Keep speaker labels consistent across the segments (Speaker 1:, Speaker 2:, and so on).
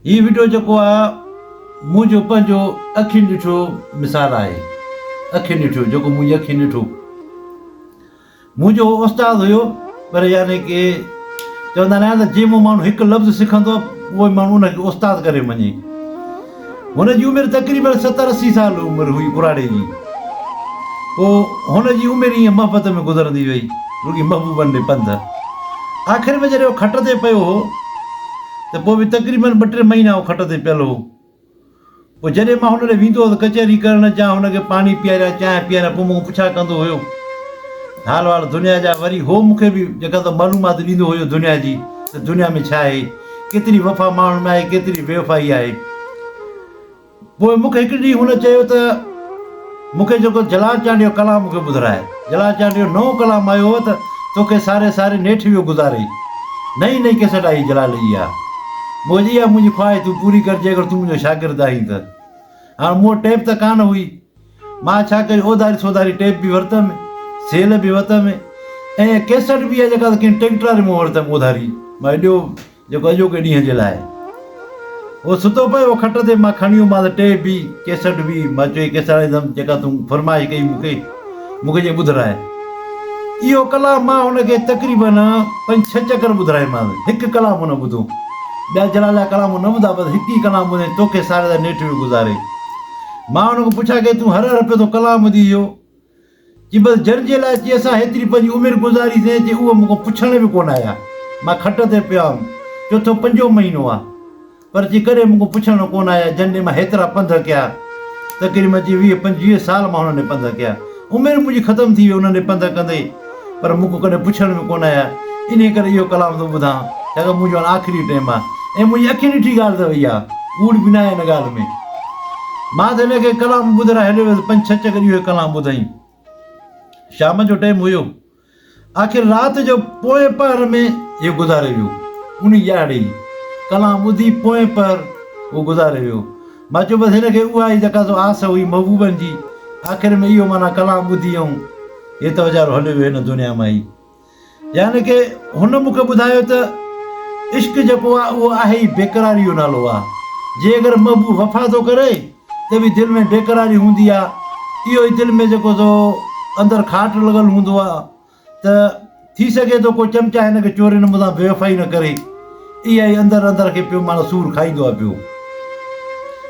Speaker 1: हीउ वीडियो जेको आहे मुंहिंजो पंहिंजो अखियुनि ॾिठो मिसाल आहे। अखियुनि ॾिठो जेको मुंहिंजी अखियुनि ॾिठो। मुंहिंजो उस्तादु हुयो, पर यानी की चवंदा आहिनि त जंहिं माण्हू हिकु लफ़्ज़ सिखंदो आहे उहो माण्हू उनखे उस्तादु करे मञे। हुनजी उमिरि तक़रीबन 70-80 साल उमिरि हुई पुराणे जी। पोइ हुनजी उमिरि ईअं मोहबत में गुज़रंदी वई, रुॻी महबूबनि ॾे पंध। आख़िर में जॾहिं उहो खट ते पियो हो त पोइ बि तक़रीबन 2-3 महीना उहो खट ते पियल हो। पोइ जॾहिं मां हुन ॾे वेंदो हुउसि कचहरी करणु, या हुनखे पाणी पीआरिया, चांहि पीआरिया, पोइ मूंखे पुछा कंदो हुयो हाल वाल दुनिया जा। वरी हो मूंखे बि जेका त मालूमात ॾींदो हुयो दुनिया जी, त दुनिया में छा आहे, केतिरी वफ़ा माण्हुनि में आहे, केतिरी बेवफ़ाई आहे। पोइ मूंखे हिकु ॾींहुं हुन चयो त मूंखे जेको जलाल चांडी जो कलाम मूंखे ॿुधाए। जलाल चांडी जो नओं कलाम आयो हो त तोखे सारे सारे नेठि वियो गुज़ारे। नई नई कैसेट आई जलाल जी आहे। मुंहिंजी इहा मुंहिंजी ख़्वाहिश तूं पूरी करजे अगरि तूं मुंहिंजो शागिर्दु आहीं त। हाणे मूं वटि टेप त कान हुई, मां छा कयो ओधारी सोधारी टेप बि वरितमि, सेल बि वरितमि, ऐं कैसेट बि आहे जेका त कंहिं ट्रैक्टर वारे मूं वरितमि ओधारी। मां एॾो जेको अॼोके ॾींहं जे लाइ उहो सुतो पियो खट ते, मां खणी वियो मां त टेप बि कैसेट बि। मां चई कैसेट हणंदमि जेका तूं फरमाइश कई मूंखे जे ॿुधाए। इहो कलाम मां हुनखे तक़रीबन 5-6 चकर ॿुधायोमांसि। हिकु कलाम हुन ॿुधो, ॿिया जलाल जा कलाम न ॿुधा, बसि हिकु ई कलाम ॿुधे, तोखे सारे सारे नेठि वियो गुज़ारे। मां हुनखे पुछा की तूं हर पियो थो कलाम ॿुधी इहो, की बसि जंहिंजे लाइ चई असां हेतिरी पंहिंजी उमिरि गुज़ारीसीं, चई उहो मूंखे पुछण बि कोन आया। मां खट ते पियो हुअमि, 4-5 महीनो आहे, पर चई कॾहिं मूंखे पुछण कोन आया। जंहिं मां हेतिरा पंध कया, तक़रीबन चई 20-25 साल मां हुन ॾे पंध कया। उमिरि मुंहिंजी ख़तमु थी वई हुन ॾे पंध कंदे, पर मूंखे कॾहिं पुछण में कोन आया। इन करे इहो कलाम थो ॿुधां, छाकाणि मुंहिंजो हाणे आख़िरी टाइम आहे ऐं मुंहिंजी अखियुनि ॾिठी ॻाल्हि त वई आहे, कूड़ बि न आहे हिन ॻाल्हि में। मां त हिनखे कलाम ॿुधाए हलियो वियुसि, 5-6 चकर इहो कलाम ॿुधाई। शाम जो टाइम हुयो, आख़िर राति जो पोएं पहर में इहो गुज़ारे वियो। उन ॼाणे कलाम ॿुधी पोएं पहर उहो गुज़ारे वियो। मां चयो बसि हिनखे उहा ई जेका सो आस हुई महबूबनि जी, आख़िर में इहो माना कलाम ॿुधी ऐं हे त वीचारो हलियो वियो हिन दुनिया मां ई। यानी की हुन मूंखे ॿुधायो त इश्क जेको आहे उहो आहे ई बेक़रारी जो नालो आहे। जे अगरि महबूब वफ़ा थो करे त बि दिलि में बेक़रारी हूंदी आहे। इहो ई दिलि में जेको सो अंदरि खाट लॻल हूंदो आहे त थी सघे थो को चमचा हिनखे चोरे नमूने सां बेवफ़ाई न करे। इहा ई अंदरि खे पियो माना सूर खाईंदो आहे पियो,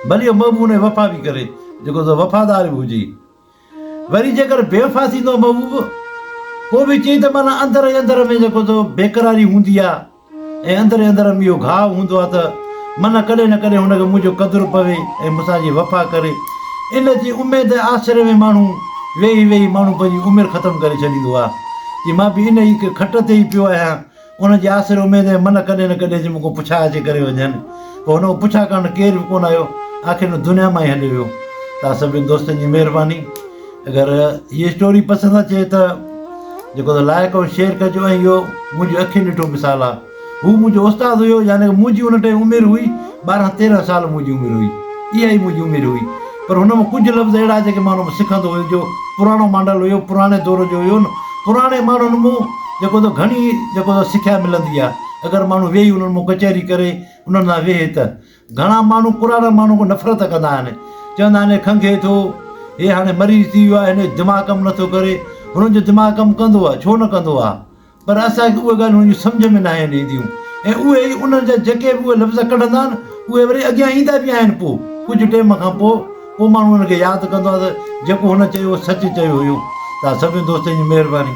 Speaker 1: भली महबूब हुन वफ़ा बि करे, जेको सो वफ़ादार बि हुजे। वरी जेकर बेवफ़ा थींदो महबूब, पोइ बि चई त माना अंदरि में जेको सो बेक़रारी हूंदी आहे ऐं अंदरि में इहो घाव हूंदो आहे त माना कॾहिं न कॾहिं हुनखे मुंहिंजो क़दुरु पवे ऐं मूंसां जी वफ़ा करे। इन जी उमेद आसिरे में माण्हू वेही माण्हू पंहिंजी उमिरि ख़तमु करे छॾींदो आहे। की मां बि इन ई खट ते ई पियो आहियां, उनजे आसिरे उमेद में मन कॾहिं न कॾहिं मूंखे पुछा अचे करे वञनि। पोइ हुन पुछा करणु केरु बि कोन आयो, आख़िर दुनिया मां ई हली वियो। तव्हां सभिनी दोस्तनि जी महिरबानी। अगरि हीअ स्टोरी पसंदि अचे त जेको त लाइक ऐं शेयर कजो। ऐं इहो मुंहिंजो अखियुनि ॾिठो मिसाल आहे। हू मुंहिंजो उस्तादु हुयो, यानी मुंहिंजी हुन टाइम उमिरि हुई 12-13 साल मुंहिंजी उमिरि हुई। इहा ई मुंहिंजी उमिरि हुई, पर हुन में कुझु लफ़्ज़ अहिड़ा जेके माण्हू सिखंदो हुयो, जो पुराणो मॉडल हुयो, पुराणे दौर जो हुयो न। पुराणे माण्हुनि मूं जेको त घणी जेको त सिखिया मिलंदी आहे। अगरि माण्हू वेही उन्हनि मूं कचहरी करे उन्हनि सां वेहे त घणा माण्हू पुराणा माण्हू खां नफ़रत कंदा आहिनि, चवंदा आहिनि खंघे थो, हे हाणे मरीज़ थी वियो आहे, हिन दिमाग़ कमु नथो करे। हुननि जो दिमाग़ कमु कंदो आहे, छो न कंदो आहे, पर असांखे उहे ॻाल्हियूं हुनजी सम्झ में न आहिनि ईंदियूं। ऐं उहे ई उन्हनि जा जेके बि उहे लफ़्ज़ कढंदा आहिनि, उहे वरी अॻियां ईंदा बि आहिनि। पोइ कुझु टाइम खां पोइ माण्हू हुनखे यादि कंदो आहे त जेको हुन चयो सच चयो हुयो। तव्हां सभिनी दोस्तनि जी महिरबानी।